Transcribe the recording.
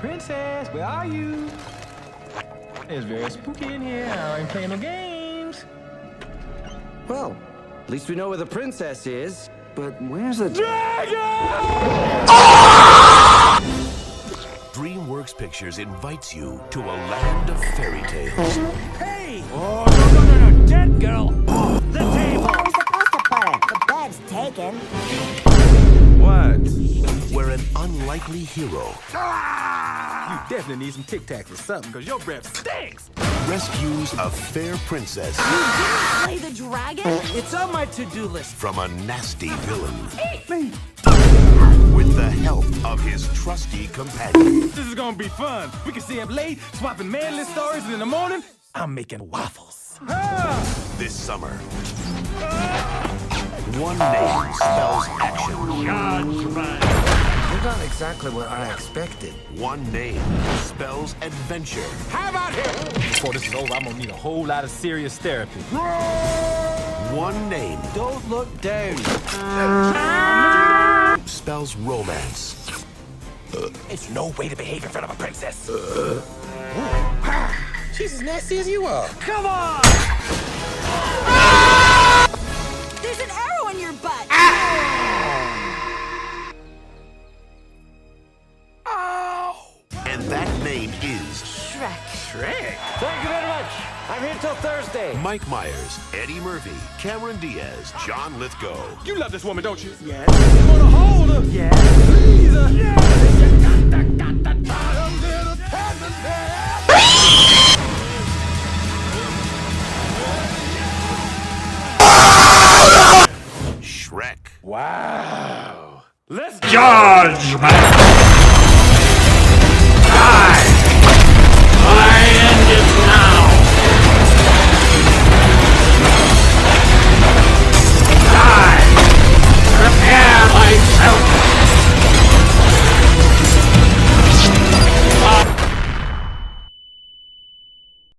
Princess, where are you? It's very spooky in here. I ain't playing no games. Well, at least we know where the princess is. But where's the Dragon? DreamWorks Pictures invites you to a land of fairy tales. Hey! Oh, no, dead girl! Off the table! We're supposed to put it. The bed's taken. What? Where an unlikely hero You definitely need some Tic Tacs or something, because your breath stinks! rescues a fair princess Play the dragon? It's on my to-do list. from a nasty villain Eat me! with the help of his trusty companion. This is gonna be fun. We can stay up late, swapping manly stories, and in the morning, I'm making waffles. This summer, one name spells action. You're not exactly what I expected. One name spells adventure. How about him? Before this is over, I'm gonna need a whole lot of serious therapy. One name Don't look down. spells romance. It's no way to behave in front of a princess. She's as nasty as you are. Come on! There's an arrow in your butt. And that name is Shrek. Shrek? Thank you very much. I'm here till Thursday. Mike Myers, Eddie Murphy, Cameron Diaz, John Lithgow. You love this woman, don't you? Yes. You wanna hold her? Yes. Please her? Shrek. Wow. Let's go. Judgment!